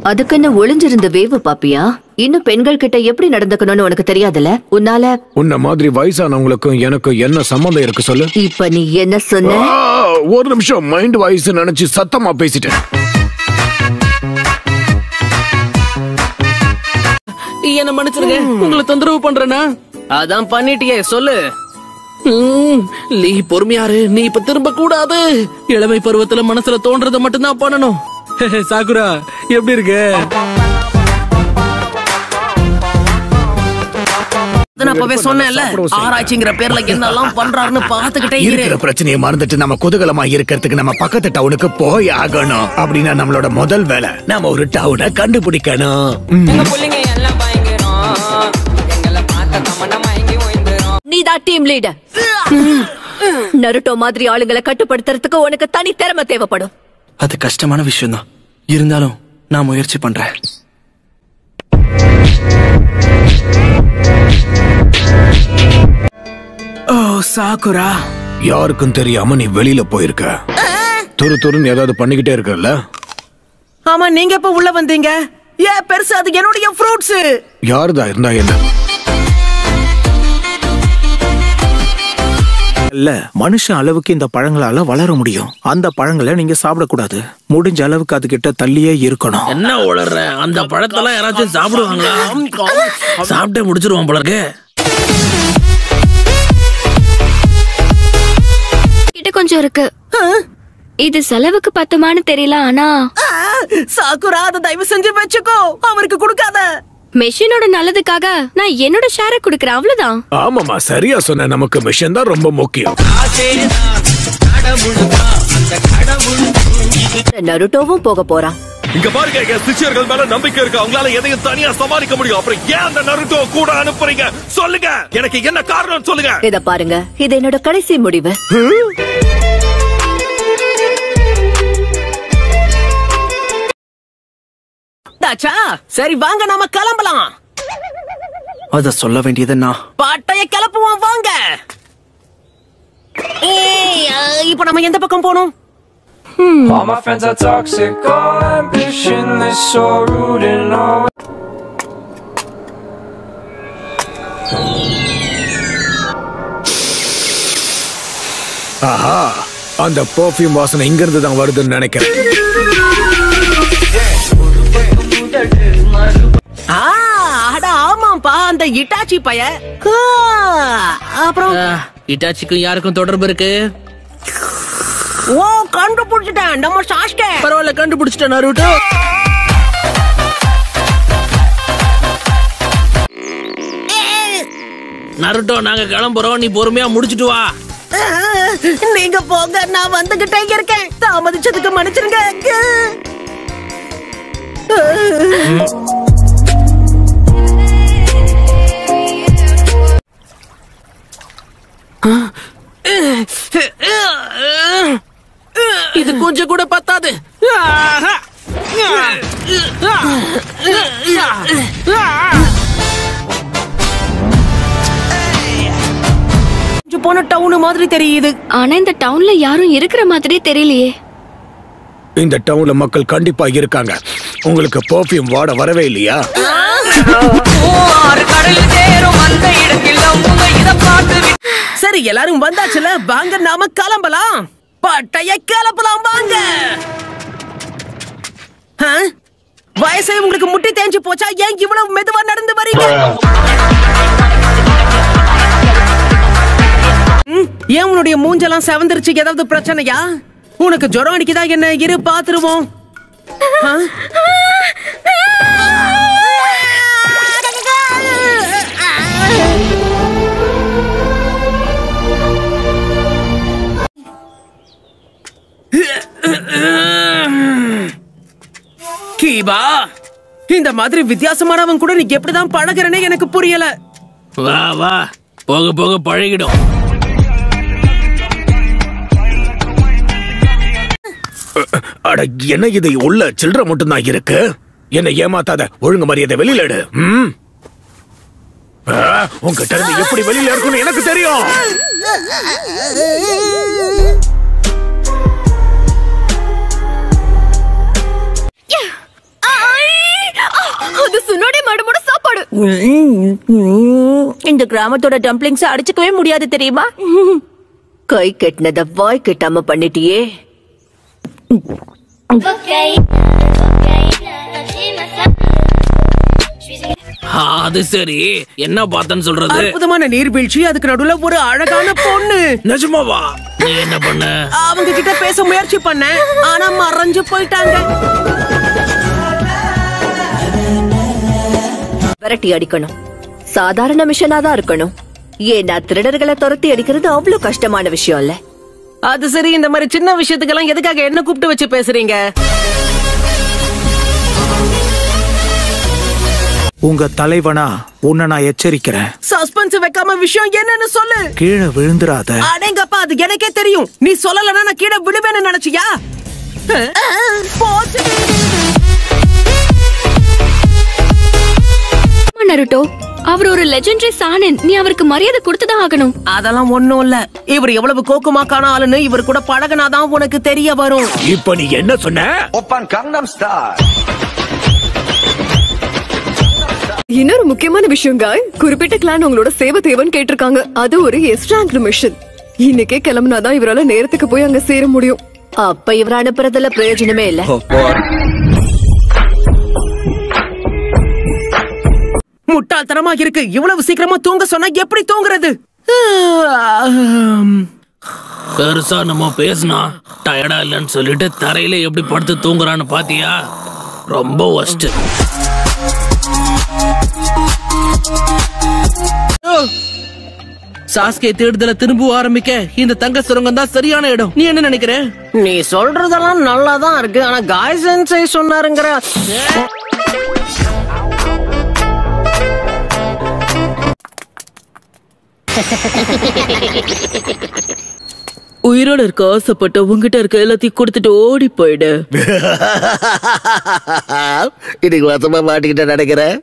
அதுக்குன்னு ஒளிஞ்சிருந்த வேவு பாப்பியா? இன்னும் பெண்கள் கிட்ட எப்படி நடந்துக்கணும்னு உனக்கு தெரியாதுல? உன்ன மாதிரி வயசானவங்களுக்கும் எனக்கும் என்ன சம்பந்தம் இருக்கு சொல்லு? இப்ப நீ என்ன சொன்ன? ஒரு நிமிஷம், மைண்ட் வாய்ஸ் நினைச்சு சத்தமா பேசிட்டேன். என்ன மன்னிச்சிருங்க, உங்களை தொந்தரவு பண்றேனா? அதான் பண்ணிட்டியே, சொல்லு. நீ பொறுமையாரு, நீ இப்ப திரும்ப கூடாது. இளமை பருவத்துல மனசுல தோன்றத மட்டும்தான் பண்ணணும். சாகுரா எப்படி இருக்கு? அப்பவே சொன்னேன்ல, ஆராய்ச்சிங்கிற பேர்ல என்னெல்லாம் பண்றாருன்னு பாத்துக்கிட்டே இருக்கிற பிரச்சனையை மறந்துட்டு நம்ம குதூகலமா இருக்கிறதுக்கு நம்ம பக்கத்து டவுனுக்கு போய் ஆகணும். அப்படின்னா நம்மளோட முதல் வேலை நம்ம ஒரு டவுனை கண்டுபிடிக்கணும். நீதான் டீம் லீடர். நருட்டோ மாதிரி ஆளுங்களை கட்டுப்படுத்துறதுக்கு உனக்கு தனி திறமை தேவைப்படும். அது கஷ்டமான விஷயம் தான், இருந்தாலும் நான் முயற்சி பண்றேன். ஓ சாகுரா, யாருக்கும் தெரியாம நீ வெளியில போயிருக்க. துருன்னு ஏதாவது பண்ணிக்கிட்டே இருக்கல? ஆமா, நீங்க எப்ப உள்ள வந்தீங்க? ஏன் பெருசு, அது என்னுடைய ஃப்ரூட்ஸ். யாருதா இருந்தா என்ன? இல்ல, மனுஷன் அளவுக்கு இந்த பழங்களால வளர முடியும். அந்த பழங்களை நீங்க சாப்பிடக்கூடாது. முடிஞ்ச அளவுக்கு அது கிட்ட தள்ளியே இருக்கணும். என்ன உளற? அந்த பழத்தெல்லாம் யாராச்சும் சாப்பிடுவாங்களா? சாப்பிட்டே முடிச்சிருவான் போல இருக்கு. கிட்ட கொஞ்சம் இருக்கு. இது செலவுக்கு பத்துமானு தெரியல. ஆனா சாகுரா, அதை தயவு செஞ்சு வச்சுக்கோ, அவருக்கு கொடுக்காத. மெஷினோட நல்லதுக்காக நான் என்னோட ஷேரை கொடுக்கறேன், அவ்வளவுதான். ஆமாமா, சரியா சொன்ன. நமக்கு மிஷன் தான் ரொம்ப முக்கியம். நருட்டோவும் போக போறான். இங்க பாருங்க, எங்க சிஷ்யர்கள் மேல நம்பிக்கை இருக்கு. அவங்களால எதையும் தனியா சமாளிக்க முடியும். அப்புறம் ஏன் அந்த நருட்டோ கூட அனுப்புறீங்க? சொல்லுங்க, எனக்கு என்ன காரணம் சொல்லுங்க. இத பாருங்க, இது என்னோட கடைசி முடிவு. சரி வாங்க, நாம கிளம்பலாம். அத சொல்ல வேண்டியது நான். பாட்டைய கிளப்புவோம் வாங்க. இப்ப நம்ம எந்த பக்கம் போனோம்? All my friends are toxic, all ambitionless, so rude and all. ஆஹா, அந்த பெர்ஃப்யூம் வாசனை இங்க இருந்து தான் வருதுன்னு நினைக்கிறேன். ஆமாப்பா, அந்த இட்டாச்சி பைய. அப்புறம் இட்டாச்சிக்கும் யாருக்கும் தொடர்பு இருக்கு? ஓ, கண்டுபிடிச்சிட்டேன். நம்ம சாஸ்கே. பரவாயில்ல, கண்டுபிடிச்சிட்டேன் நருட்டோ. நருட்டோ, நாங்க கிளம்புறோம், நீ பொறுமையா முடிச்சிட்டு வா. நீங்க போங்க, நான் வந்துகிட்டே இருக்கேன். தாமதிச்சதுக்கு மன்னிச்சிருங்க. இது கொஞ்சம் கூட பத்தாது. போன டவுன் மாதிரி தெரியுது. ஆனா இந்த டவுன்ல யாரும் இருக்கிற மாதிரி தெரியலையே. இந்த டவுன்ல மக்கள் கண்டிப்பா இருக்காங்க. உங்களுக்கு பெர்ஃப்யூம் வாட வரவே இல்லையா? சரி, எல்லாரும் வந்தாச்சுல, வாங்க நாம கிளம்பலாம். பட்டைய கிளப்பலாம் வாங்க. வயசை உங்களுக்கு முட்டி தேஞ்சு போச்சா? ஏன் இவ்வளவு மெதுவா நடந்து வரீங்க? ஏன் உன்னுடைய மூஞ்செல்லாம் செவந்திருச்சு? ஏதாவது பிரச்சனையா? உனக்கு ஜுரம் அடிக்குதா என்ன? இரு பாத்துருவோம். கீபா, இந்த மாதிரி வித்தியாசமானவன் கூட நீ எப்படிதான் பழகுறனே எனக்கு புரியல. வா வா, போக போக பழகிடும். அட, என்ன இது? உள்ள சில்லற மட்டும் தான் இருக்கு. என்ன ஏமாத்தாத, ஒழுங்கு மரியாதை வெளியில எடு. உங்ககிட்ட இருந்து எப்படி வெளியில இருக்குன்னு எனக்கு தெரியும். அது சுனோட மடமோட சாப்பாடு. இந்த கிராமத்தோட டம்ப்ளிங்ஸ் அடிச்சுக்கவே முடியாது தெரியுமா? கை கெட்டினத வாய் கெட்டாம பண்ணிட்டியே. அது சரி, என்ன பார்த்தன்னு சொல்றது? அற்புதமான நீர்வீழ்ச்சி, அதுக்கு நடுவுல ஒரு அழகான பொண்ணு. நிஜமாவா? நீ என்ன பண்ண? அவங்க கிட்ட பேச முயற்சி பண்ண, ஆனா மறைஞ்சு போயிட்டாங்க. விரட்டி அடிக்கணும். சாதாரண மிஷனா தான் இருக்கணும். ஏன்னா திருடர்களை துரத்தி அடிக்கிறது அவ்வளவு கஷ்டமான விஷயம் இல்ல. அது சரி, இந்த மாதிரி சின்ன விஷயத்துக்கெல்லாம் எதுக்காக என்ன கூப்பிட்டு வச்சு பேசுறீங்க? உங்க தலைவனா உன்னை நான் எச்சரிக்கிறேன். சஸ்பென்ஸ் வைக்காம விஷயம் என்னன்னு சொல்லு. கீழே விழுந்துராத. அடேங்கப்பா, அது எனக்கே தெரியும். நீ சொல்லலன்னா நான் கீழே விழுவேன்னு நினைச்சியா? நருட்டோ, அவர் ஒரு லெஜெண்டரி சானன். நீ அவருக்கு மரியாதை கொடுத்துதான் ஆகணும். அதெல்லாம் ஒண்ணும் இல்ல. இவர் எவ்வளவு கோக்குமாக்கான ஆளுன்னு இவர் கூட பழகினாதான் உனக்கு தெரிய வரும். இப்ப நீ என்ன சொன்ன? இன்னொரு முக்கியமான விஷயம் காய், குறிப்பிட்ட கிளான் உங்களோட சேவை தேவைன்னு கேட்டிருக்காங்க. அது ஒரு எஸ்ட்ராங்க் மிஷன். இன்னைக்கே கிளம்புனாதான் இவரால நேரத்துக்கு போய் அங்க சேர முடியும். அப்ப இவர அனுப்புறதுல பிரயோஜனமே இல்ல. முட்டாள்தனமா இருக்கு. இவ்வளவு சீக்கிரமா தூங்க சொன்னா எப்படி தூங்குறது? பெருசா நம்ம பேசினா டயர்டா இல்லன்னு சொல்லிட்டு தரையில எப்படி படுத்து தூங்குறான்னு பாத்தியா? ரொம்ப ஒஸ்ட். சாஸ்கே தேடுதல திரும்ப ஆரம்பிக்க இந்த தங்க சுரங்கம் தான் சரியான இடம். நீ என்ன நினைக்கிற? நீ சொல்றதெல்லாம் நல்லாதான் இருக்கு, ஆனா காய் சென்சை சொன்னாருங்கிற. உயிரோட இருக்க ஆசைப்பட்ட உங்ககிட்ட இருக்க எல்லாத்தையும் கொடுத்துட்டு ஓடி போயிடு. இன்னைக்கு மொத்தமா மாட்டிக்கிட்ட நினைக்கிறேன்.